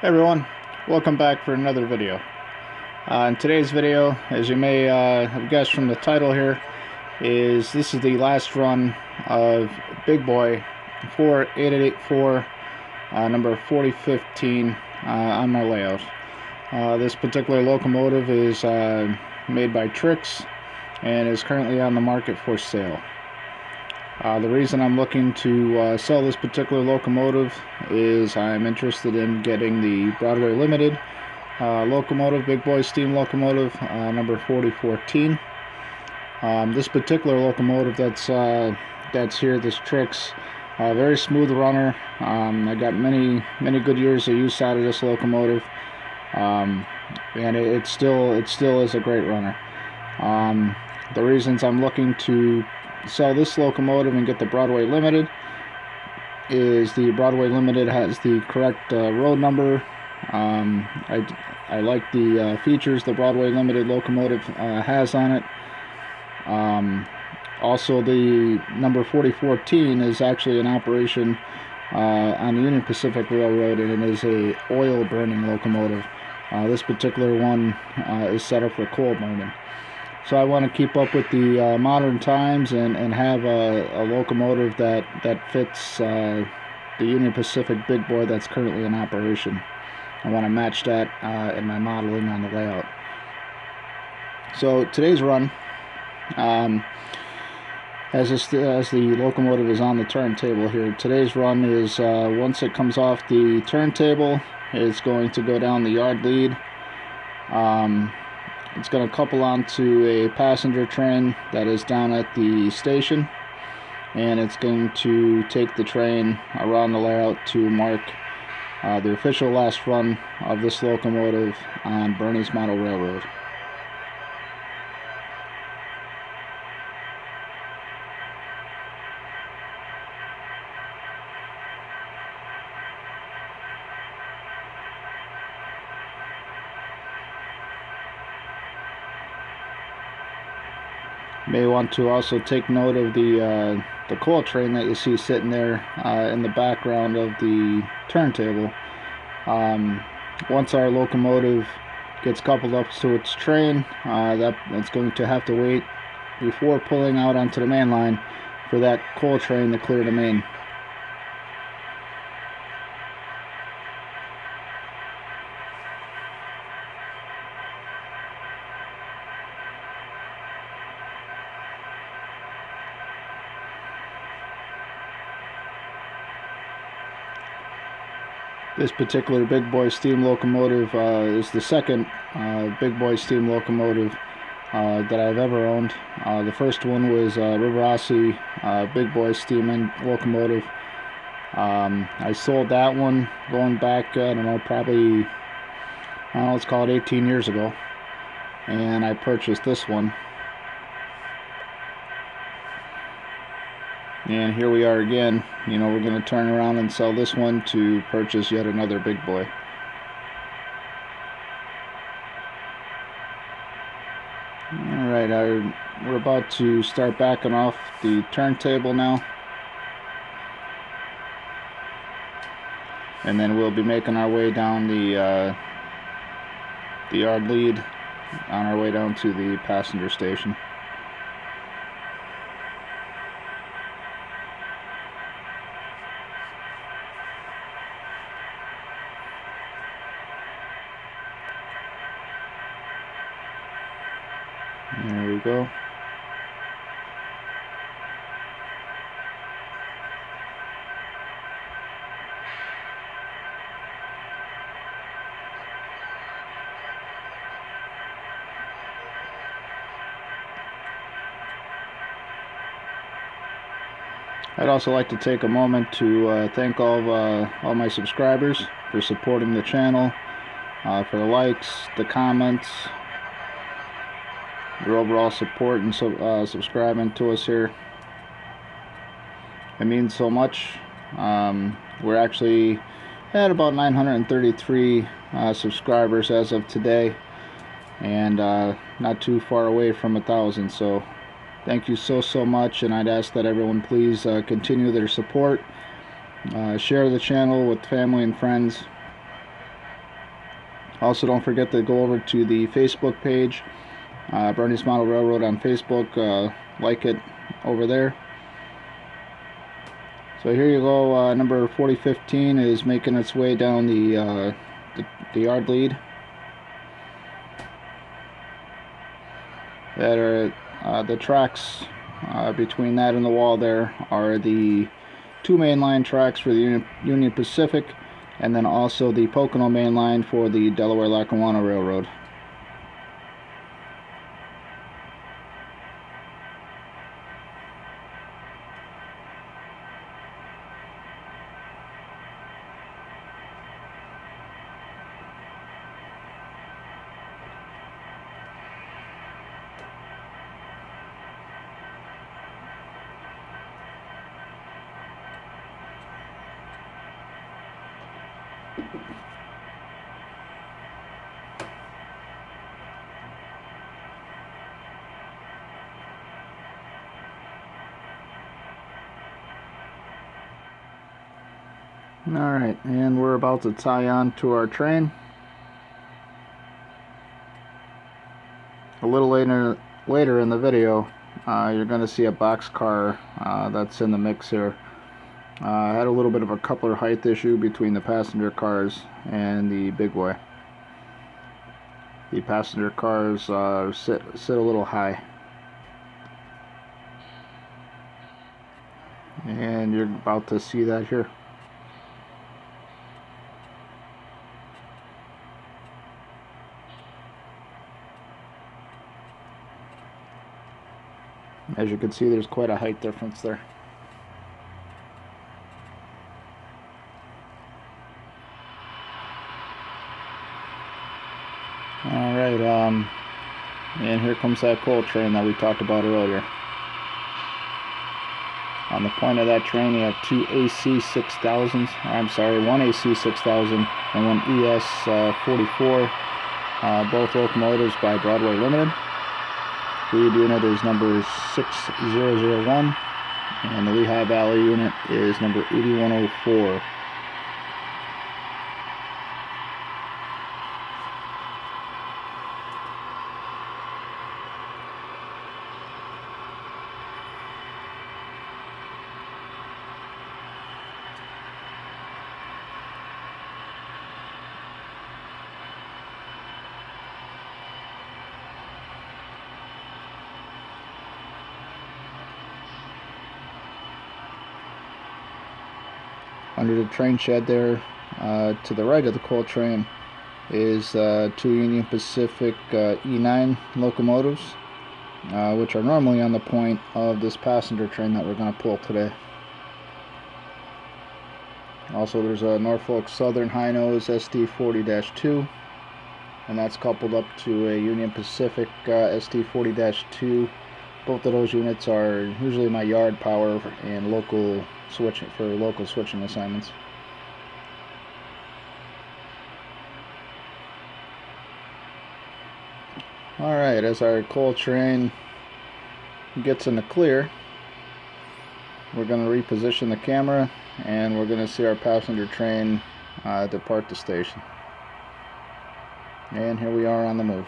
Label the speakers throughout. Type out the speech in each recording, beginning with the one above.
Speaker 1: Hey everyone, welcome back for another video. In today's video, as you may have guessed from the title here, this is the last run of Big Boy 4884, number 4015 on my layout. This particular locomotive is made by Trix and is currently on the market for sale. The reason I'm looking to sell this particular locomotive is I'm interested in getting the Broadway Limited locomotive, Big Boy steam locomotive, number 4014. This particular locomotive that's here, this Trix, very smooth runner. I got many good years of use out of this locomotive, and it still is a great runner. The reasons I'm looking to sell this locomotive and get the Broadway Limited is the Broadway Limited has the correct road number. I like the features the Broadway Limited locomotive has on it. Also, the number 4014 is actually an operation on the Union Pacific Railroad, and it is a oil burning locomotive. This particular one is set up for coal burning. So I want to keep up with the modern times and have a locomotive that fits the Union Pacific Big Boy that's currently in operation. I want to match that in my modeling on the layout. So today's run, as the locomotive is on the turntable here, today's run is once it comes off the turntable, it's going to go down the yard lead. It's going to couple onto a passenger train that is down at the station, and it's going to take the train around the layout to mark the official last run of this locomotive on Bernie's Model Railroad. You may want to also take note of the coal train that you see sitting there in the background of the turntable. Once our locomotive gets coupled up to its train, that's going to have to wait before pulling out onto the main line for that coal train to clear the main. This particular Big Boy steam locomotive is the second Big Boy steam locomotive that I've ever owned. The first one was Riverossi Big Boy steam locomotive. I sold that one going back, I don't know, probably, let's call it 18 years ago. And I purchased this one. And here we are again. You know, we're going to turn around and sell this one to purchase yet another Big Boy. Alright, we're about to start backing off the turntable now. And then we'll be making our way down the yard lead on our way down to the passenger station. There we go. I'd also like to take a moment to thank all my subscribers for supporting the channel, for the likes, the comments, your overall support and subscribing to us here. It means so much. We're actually at about 933 subscribers as of today, and not too far away from 1,000. So thank you so much, and I'd ask that everyone please continue their support, share the channel with family and friends, Also, don't forget to go over to the Facebook page, Bernie's Model Railroad on Facebook. Like it over there. So here you go. Number 4015 is making its way down the yard lead. That are the tracks between that and the wall. There are the two main line tracks for the Union Pacific, and then also the Pocono main line for the Delaware Lackawanna Railroad. Alright, and we're about to tie on to our train. A little later in the video, you're going to see a boxcar that's in the mix here. I had a little bit of a coupler height issue between the passenger cars and the big boy. The passenger cars sit a little high, and you're about to see that here. As you can see, there's quite a height difference there. Alright, and here comes that coal train that we talked about earlier. On the point of that train, you have two AC 6000s. I'm sorry, one AC 6000 and one ES 44, both locomotives by Broadway Limited. Lead unit is number 6001, and the Lehigh Valley unit is number 8104. Under the train shed there, to the right of the coal train, is two Union Pacific E9 locomotives, which are normally on the point of this passenger train that we're going to pull today. Also, there's a Norfolk Southern high nose ST40-2, and that's coupled up to a Union Pacific ST40-2. Both of those units are usually my yard power and local switching assignments. Alright, as our coal train gets in the clear, we're going to reposition the camera and we're going to see our passenger train depart the station. And here we are on the move.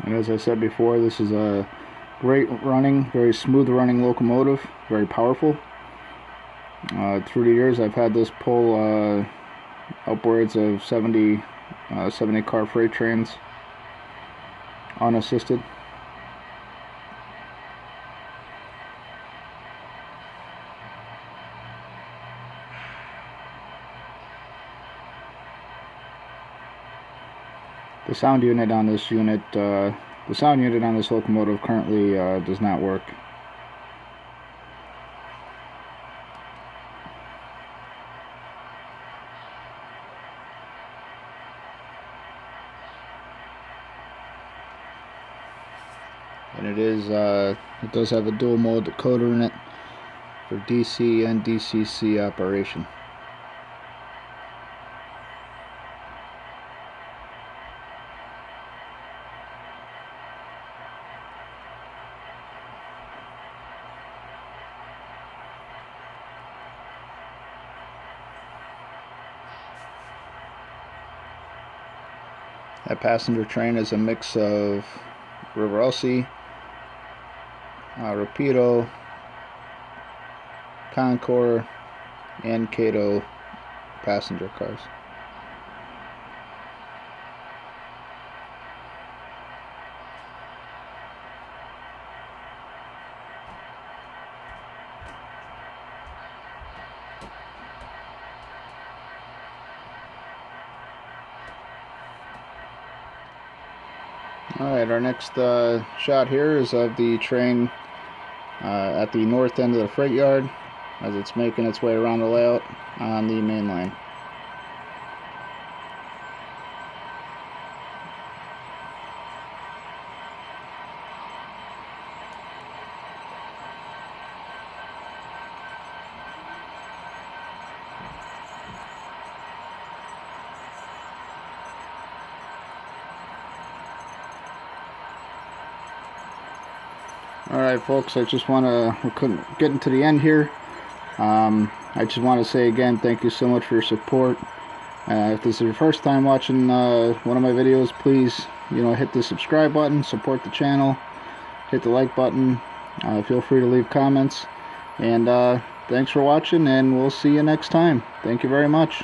Speaker 1: And as I said before, this is a great running, very smooth running locomotive, very powerful. Through the years, I've had this pull upwards of 70 car freight trains unassisted. The sound unit on this locomotive currently does not work. And it does have a dual mode decoder in it for DC and DCC operation. That passenger train is a mix of River Elsie, Rapido, Concord, and Cato passenger cars. Alright, our next shot here is of the train at the north end of the freight yard as it's making its way around the layout on the main line. Alright folks, I just want to, we couldn't get into the end here. I just want to say again, thank you so much for your support. If this is your first time watching one of my videos, please, hit the subscribe button, support the channel, hit the like button, feel free to leave comments, and thanks for watching, and we'll see you next time. Thank you very much.